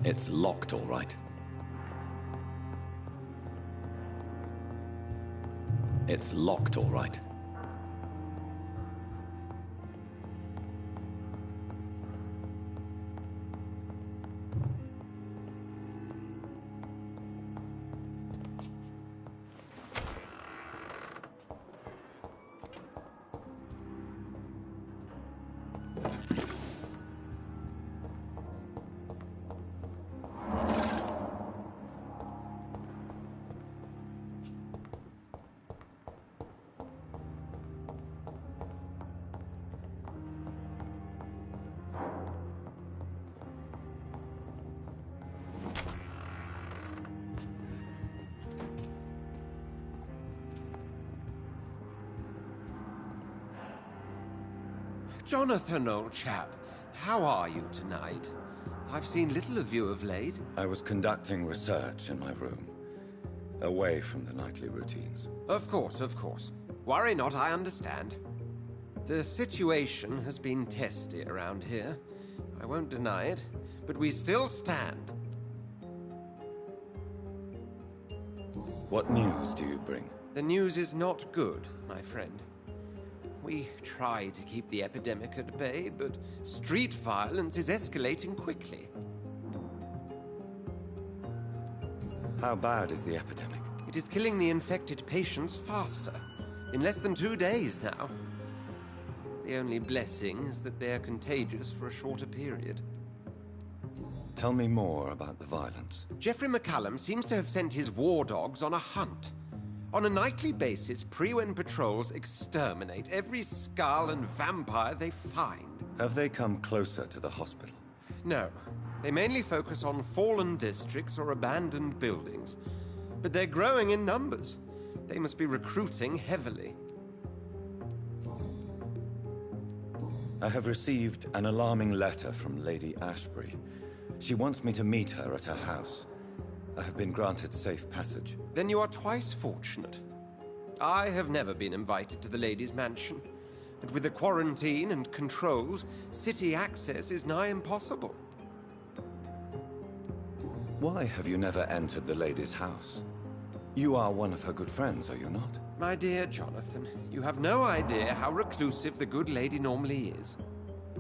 It's locked, all right. It's locked, all right. Jonathan, old chap, how are you tonight? I've seen little of you of late. I was conducting research in my room, away from the nightly routines. Of course, of course. Worry not, I understand. The situation has been testy around here. I won't deny it, but we still stand. What news do you bring? The news is not good, my friend. We try to keep the epidemic at bay, but street violence is escalating quickly. How bad is the epidemic? It is killing the infected patients faster, in less than 2 days now. The only blessing is that they are contagious for a shorter period. Tell me more about the violence. Jeffrey McCallum seems to have sent his war dogs on a hunt. On a nightly basis, Pre-Wen patrols exterminate every skull and vampire they find. Have they come closer to the hospital? No. They mainly focus on fallen districts or abandoned buildings. But they're growing in numbers. They must be recruiting heavily. I have received an alarming letter from Lady Ashbury. She wants me to meet her at her house. I have been granted safe passage. Then you are twice fortunate. I have never been invited to the lady's mansion. And with the quarantine and controls, city access is nigh impossible. Why have you never entered the lady's house? You are one of her good friends, are you not? My dear Jonathan, you have no idea how reclusive the good lady normally is,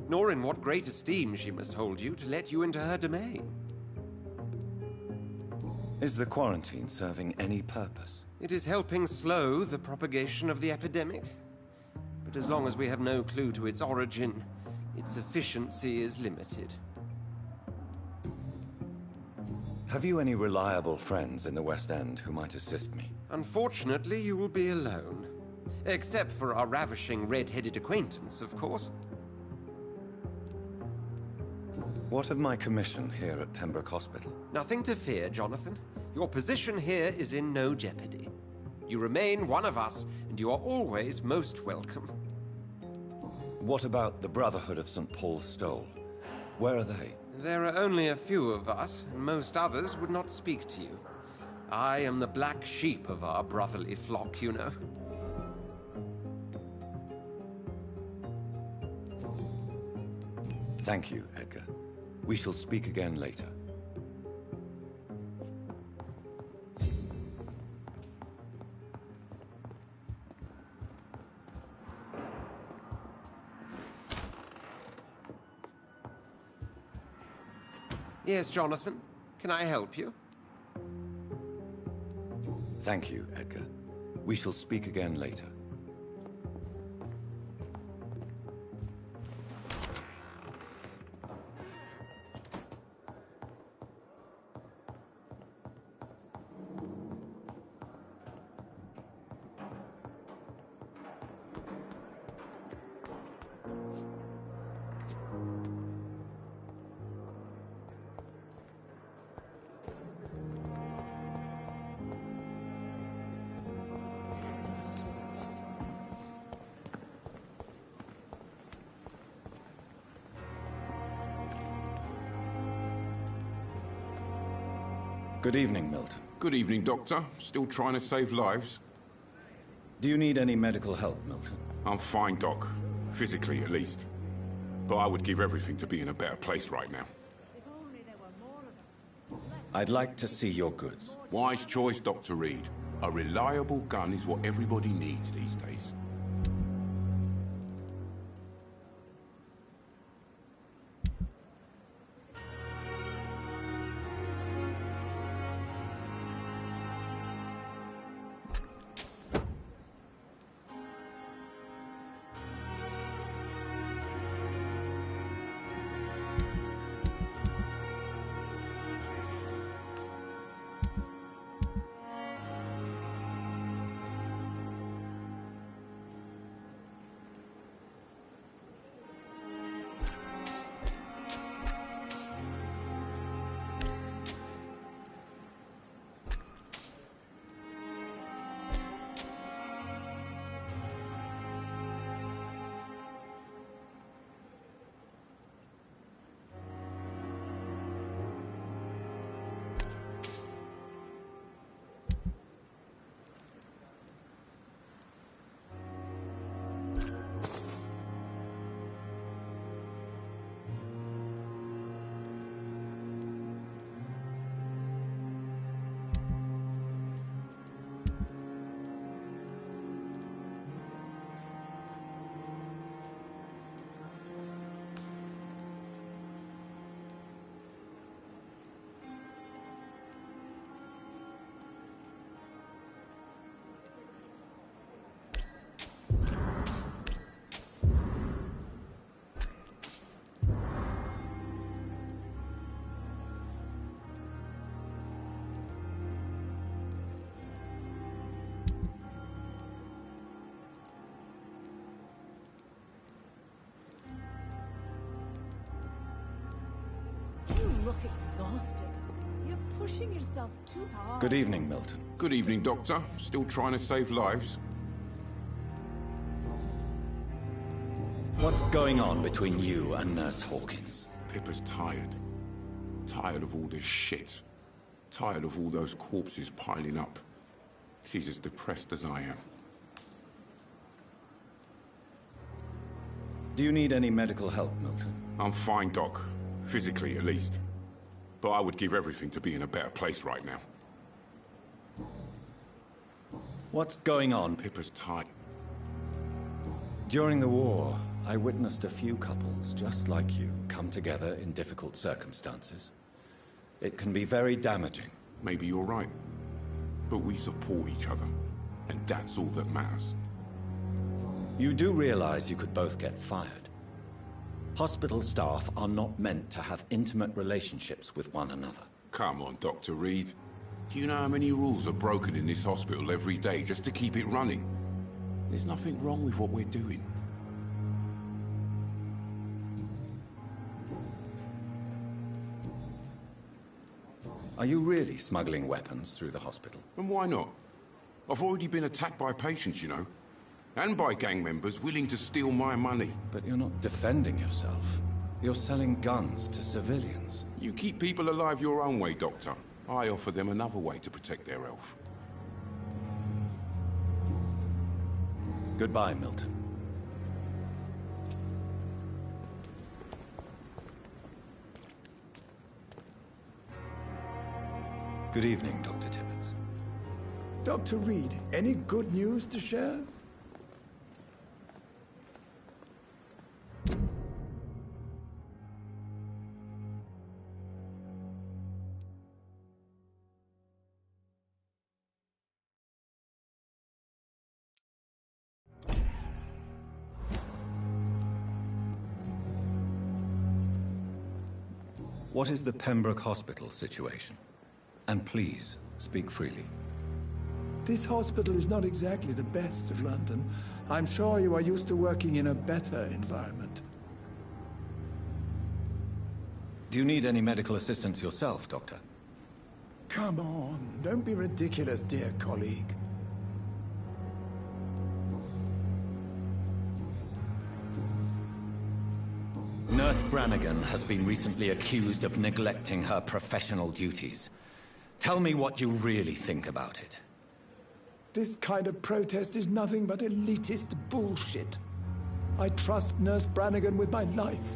nor in what great esteem she must hold you to let you into her domain. Is the quarantine serving any purpose? It is helping slow the propagation of the epidemic. But as long as we have no clue to its origin, its efficiency is limited. Have you any reliable friends in the West End who might assist me? Unfortunately, you will be alone. Except for our ravishing red-headed acquaintance, of course. What of my commission here at Pembroke Hospital? Nothing to fear, Jonathan. Your position here is in no jeopardy. You remain one of us, and you are always most welcome. What about the Brotherhood of St. Paul's Stole? Where are they? There are only a few of us, and most others would not speak to you. I am the black sheep of our brotherly flock, you know. Thank you, Edgar. We shall speak again later. Yes, Jonathan. Can I help you? Thank you, Edgar. We shall speak again later. Good evening, Milton. Good evening, Doctor. Still trying to save lives? Do you need any medical help, Milton? I'm fine, Doc. Physically, at least. But I would give everything to be in a better place right now. I'd like to see your goods. Wise choice, Dr. Reed. A reliable gun is what everybody needs these days. You look exhausted. You're pushing yourself too hard. Good evening, Milton. Good evening, Doctor. Still trying to save lives? What's going on between you and Nurse Hawkins? Pippa's tired. Tired of all this shit. Tired of all those corpses piling up. She's as depressed as I am. Do you need any medical help, Milton? I'm fine, Doc. Physically, at least. But I would give everything to be in a better place right now. What's going on? Pippa's tired. During the war, I witnessed a few couples just like you come together in difficult circumstances. It can be very damaging. Maybe you're right. But we support each other. And that's all that matters. You do realize you could both get fired. Hospital staff are not meant to have intimate relationships with one another. Come on, Dr. Reed. Do you know how many rules are broken in this hospital every day just to keep it running? There's nothing wrong with what we're doing. Are you really smuggling weapons through the hospital? And why not? I've already been attacked by patients, you know. And by gang members willing to steal my money. But you're not defending yourself. You're selling guns to civilians. You keep people alive your own way, Doctor. I offer them another way to protect their health. Goodbye, Milton. Good evening, Dr. Tibbets. Dr. Reed, any good news to share? What is the Pembroke Hospital situation? And please, speak freely. This hospital is not exactly the best of London. I'm sure you are used to working in a better environment. Do you need any medical assistance yourself, Doctor? Come on, don't be ridiculous, dear colleague. Nurse Brannigan has been recently accused of neglecting her professional duties. Tell me what you really think about it. This kind of protest is nothing but elitist bullshit. I trust Nurse Brannigan with my life.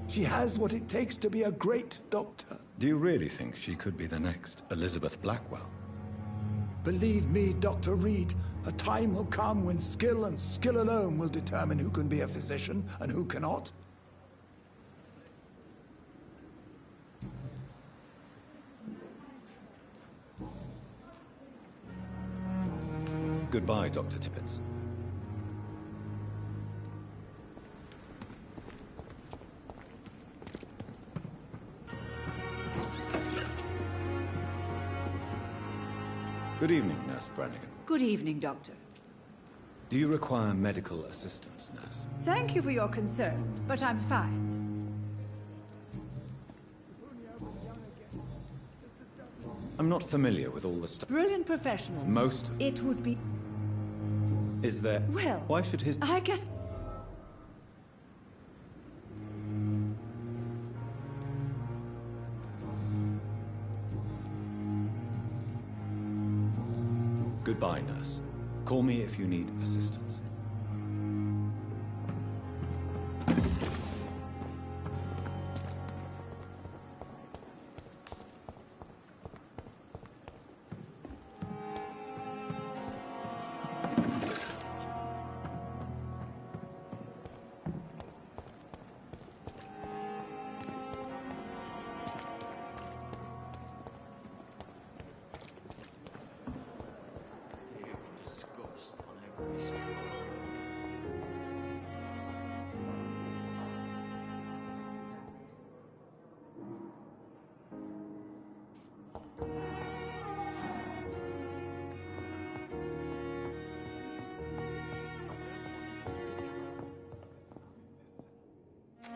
She has what it takes to be a great doctor. Do you really think she could be the next Elizabeth Blackwell? Believe me, Dr. Reed, a time will come when skill and skill alone will determine who can be a physician and who cannot. Goodbye, Dr. Tippett. Good evening, Nurse Brannigan. Good evening, Doctor. Do you require medical assistance, Nurse? Thank you for your concern, but I'm fine. I'm not familiar with all the stuff. Brilliant professional. Most of It would be... Is there... Well... Why should his... I guess... Goodbye, Nurse. Call me if you need assistance.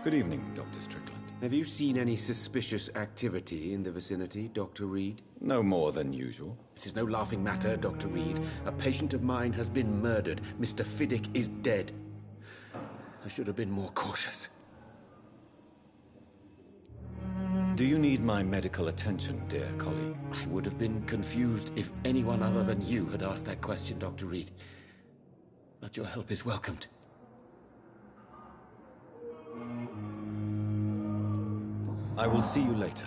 Good evening, Dr. Strickland. Have you seen any suspicious activity in the vicinity, Dr. Reed? No more than usual. This is no laughing matter, Dr. Reed. A patient of mine has been murdered. Mr. Fiddick is dead. I should have been more cautious. Do you need my medical attention, dear colleague? I would have been confused if anyone other than you had asked that question, Dr. Reed. But your help is welcomed. I will see you later.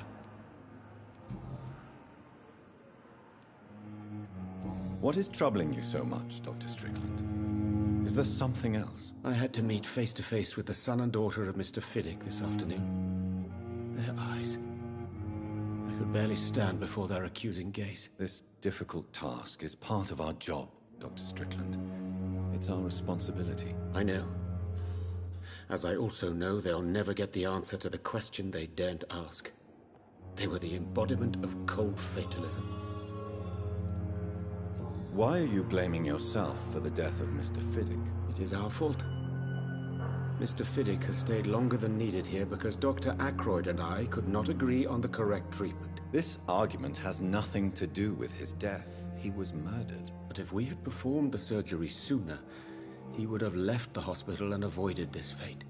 What is troubling you so much, Dr. Strickland? Is there something else? I had to meet face to face with the son and daughter of Mr. Fiddick this afternoon. Their eyes. I could barely stand before their accusing gaze. This difficult task is part of our job, Dr. Strickland. It's our responsibility. I know. As I also know they'll never get the answer to the question they daren't ask. They were the embodiment of cold fatalism. Why are you blaming yourself for the death of Mr. Fiddick? It is our fault. Mr. Fiddick has stayed longer than needed here because Dr. Ackroyd and I could not agree on the correct treatment. This argument has nothing to do with his death. He was murdered. But if we had performed the surgery sooner, he would have left the hospital and avoided this fate.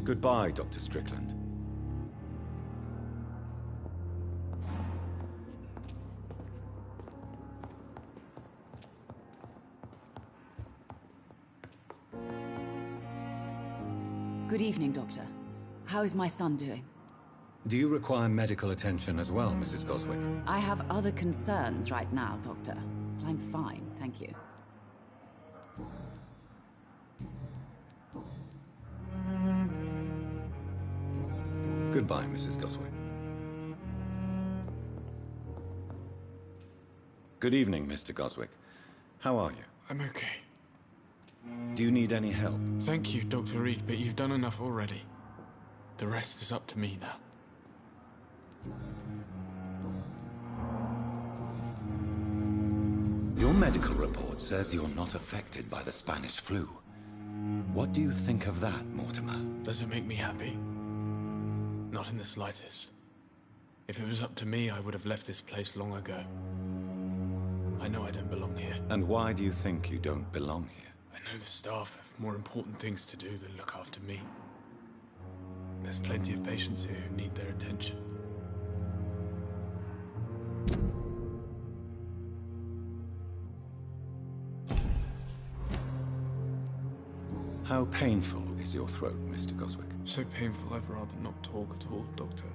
Goodbye, Dr. Strickland. Good evening, Doctor. How is my son doing? Do you require medical attention as well, Mrs. Goswick? I have other concerns right now, Doctor. But I'm fine, thank you. Goodbye, Mrs. Goswick. Good evening, Mr. Goswick. How are you? I'm okay. Do you need any help? Thank you, Dr. Reed, but you've done enough already. The rest is up to me now. Your medical report says you're not affected by the Spanish flu. What do you think of that, Mortimer? Does it make me happy? Not in the slightest. If it was up to me, I would have left this place long ago. I know I don't belong here. And why do you think you don't belong here? I know the staff have more important things to do than look after me. There's plenty of patients here who need their attention. How painful is your throat, Mr. Goswick? So painful I'd rather not talk at all, Doctor.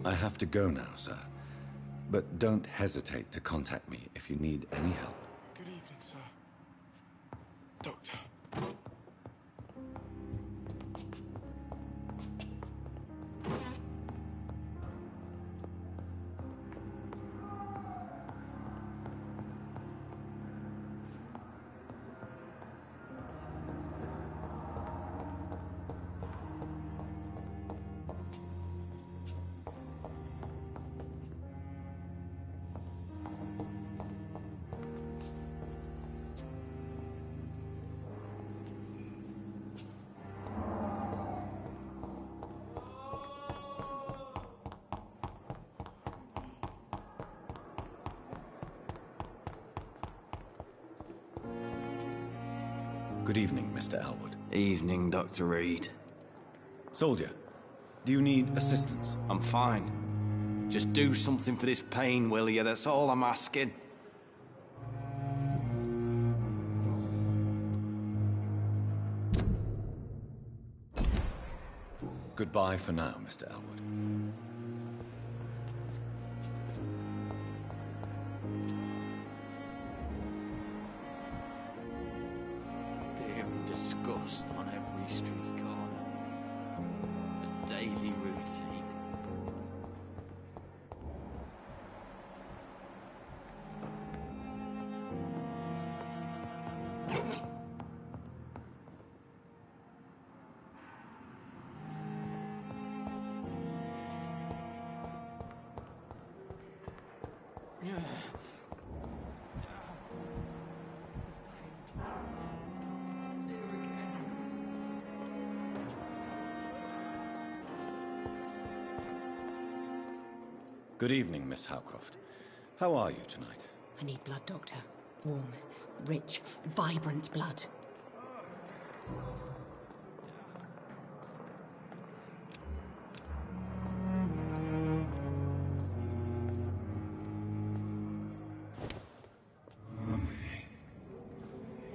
I have to go now, sir. But don't hesitate to contact me if you need any help. Good evening, sir. Doctor. Good evening, Mr. Elwood. Evening, Dr. Reed. Soldier, do you need assistance? I'm fine. Just do something for this pain, will you? That's all I'm asking. Goodbye for now, Mr. Elwood. Fear and disgust on every street corner. The daily routine. Good evening, Miss Howcroft. How are you tonight? I need blood, Doctor. Warm, rich, vibrant blood.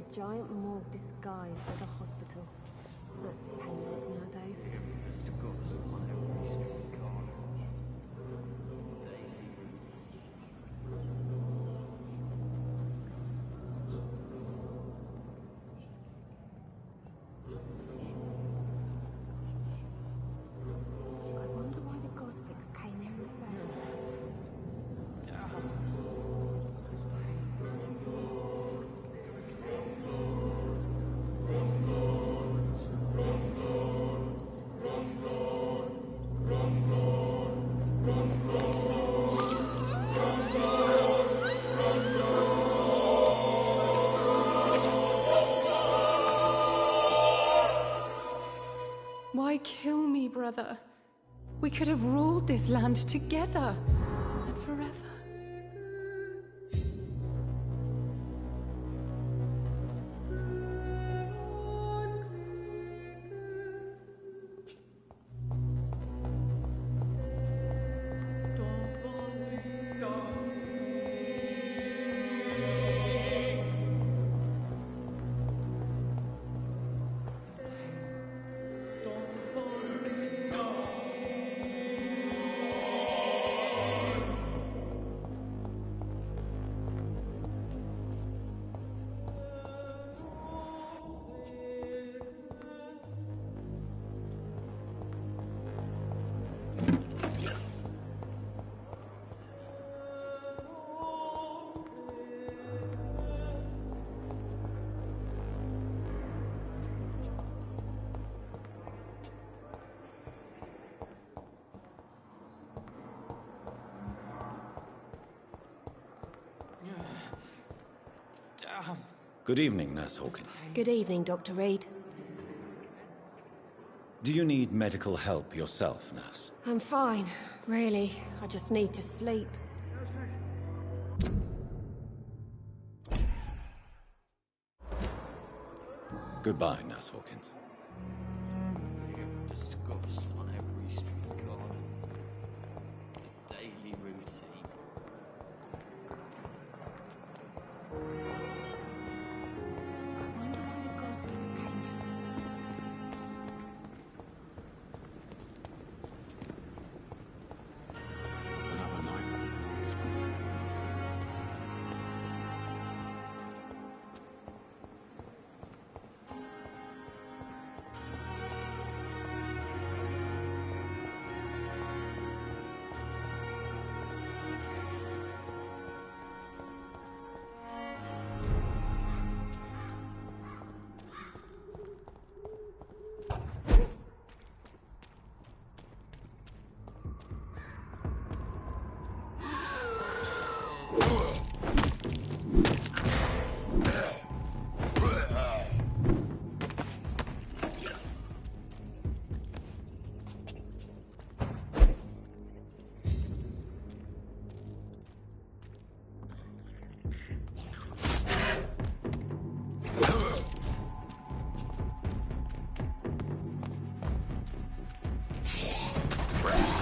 A giant morgue disguised as a hospital. That's painted nowadays. I wonder why the Goswicks came here and found Why kill me, brother? We could have ruled this land together and forever. Good evening, Nurse Hawkins. Good evening, Dr. Reed. Do you need medical help yourself, Nurse? I'm fine, really. I just need to sleep. Goodbye, Nurse Hawkins. Disgust on every street corner. The daily routine. breath.